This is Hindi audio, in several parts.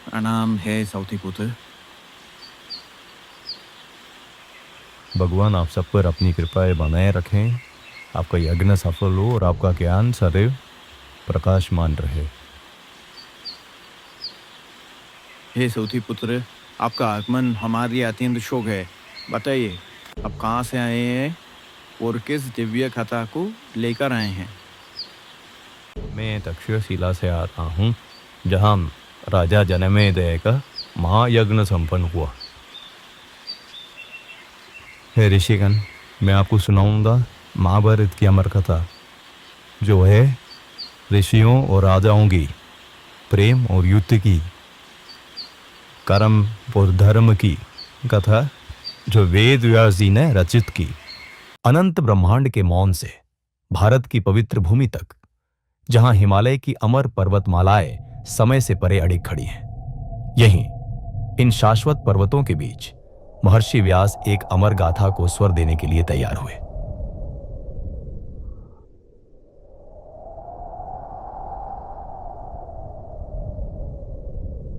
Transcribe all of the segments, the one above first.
प्रणाम है साउथी पुत्र। भगवान आप सब पर अपनी कृपाएं बनाए रखें। आपका यज्ञ सफल हो और आपका ज्ञान सदैव प्रकाशमान रहे। हे साउथी पुत्र, आपका आगमन हमारी अत्यंत शोक है। बताइए, आप कहाँ से आए हैं और किस दिव्य कथा को लेकर आए हैं? मैं तक्षशिला से आता हूँ, जहाँ राजा जनमेजय का महायज्ञ संपन्न हुआ। हे ऋषिगण, मैं आपको सुनाऊंगा महाभारत की अमर कथा, जो है ऋषियों और राजाओं की प्रेम और युद्ध की, कर्म और धर्म की कथा, जो वेद व्यास जी ने रचित की। अनंत ब्रह्मांड के मौन से भारत की पवित्र भूमि तक, जहां हिमालय की अमर पर्वतमालाएं समय से परे अड़ी खड़ी हैं, यहीं इन शाश्वत पर्वतों के बीच महर्षि व्यास एक अमर गाथा को स्वर देने के लिए तैयार हुए।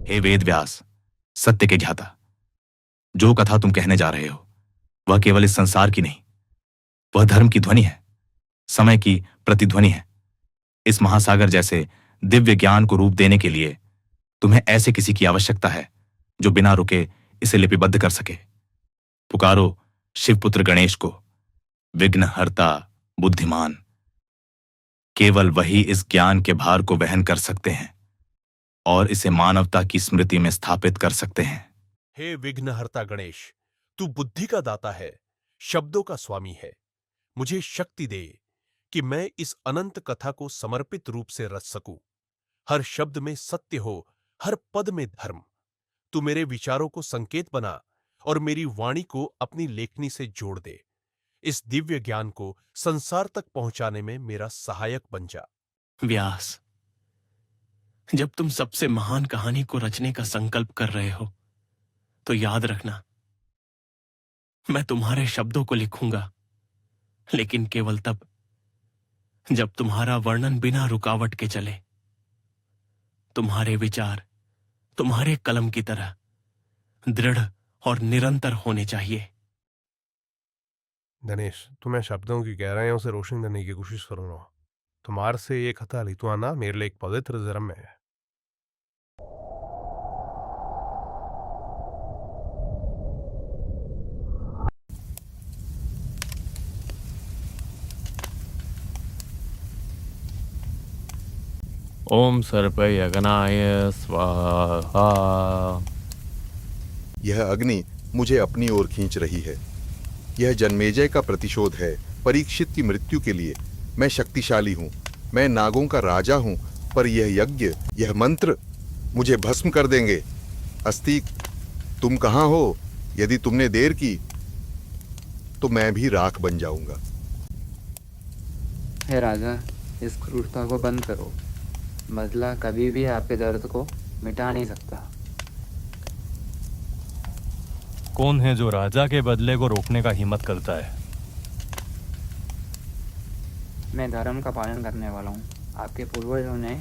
हे वेद व्यास, सत्य के ज्ञाता, जो कथा तुम कहने जा रहे हो वह केवल इस संसार की नहीं, वह धर्म की ध्वनि है, समय की प्रतिध्वनि है। इस महासागर जैसे दिव्य ज्ञान को रूप देने के लिए तुम्हें ऐसे किसी की आवश्यकता है जो बिना रुके इसे लिपिबद्ध कर सके। पुकारो शिवपुत्र गणेश को, विघ्नहर्ता, बुद्धिमान। केवल वही इस ज्ञान के भार को वहन कर सकते हैं और इसे मानवता की स्मृति में स्थापित कर सकते हैं। हे विघ्नहर्ता गणेश, तू बुद्धि का दाता है, शब्दों का स्वामी है। मुझे शक्ति दे कि मैं इस अनंत कथा को समर्पित रूप से रच सकूं। हर शब्द में सत्य हो, हर पद में धर्म। तू मेरे विचारों को संकेत बना और मेरी वाणी को अपनी लेखनी से जोड़ दे। इस दिव्य ज्ञान को संसार तक पहुंचाने में मेरा सहायक बन जा। व्यास, जब तुम सबसे महान कहानी को रचने का संकल्प कर रहे हो, तो याद रखना, मैं तुम्हारे शब्दों को लिखूंगा, लेकिन केवल तब जब तुम्हारा वर्णन बिना रुकावट के चले। तुम्हारे विचार तुम्हारे कलम की तरह दृढ़ और निरंतर होने चाहिए। गणेश, तुम्हें शब्दों की गहराइयों से रोशनी देने की कोशिश करूंगा। तुम्हारे से ये कथा लिखवाना मेरे लिए एक पवित्र धर्म है। ओम सर्पयज्ञाय स्वाहा। यह अग्नि मुझे अपनी ओर खींच रही है। यह जन्मेजय का प्रतिशोध है। परीक्षित की मृत्यु के लिए मैं शक्तिशाली हूँ। मैं नागों का राजा हूँ, पर यह यज्ञ, यह मंत्र मुझे भस्म कर देंगे। अस्तिक, तुम कहाँ हो? यदि तुमने देर की तो मैं भी राख बन जाऊंगा। हे राजा, इस क्रूरता को बंद करो। बदला कभी भी आपके दर्द को मिटा नहीं सकता। कौन है जो राजा के बदले को रोकने का हिम्मत करता है? मैं धर्म का पालन करने वाला हूँ। आपके पूर्वजों ने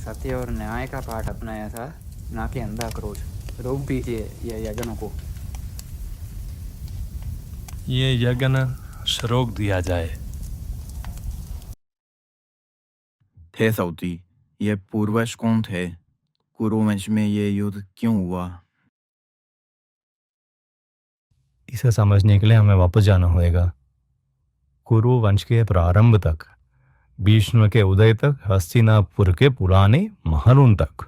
सत्य और न्याय का पाठ अपनाया था, ना कि अंधा क्रोध। रोक दीजिए ये यज्ञ को। ये यज्ञ रोक दिया जाए। थे साउथी, ये पूर्वज कौन थे? कुरुवंश में ये युद्ध क्यों हुआ? इसे समझने के लिए हमें वापस जाना होगा, कुरु वंश के प्रारंभ तक, भीष्म के उदय तक, हस्तिनापुर के पुराने महलों तक।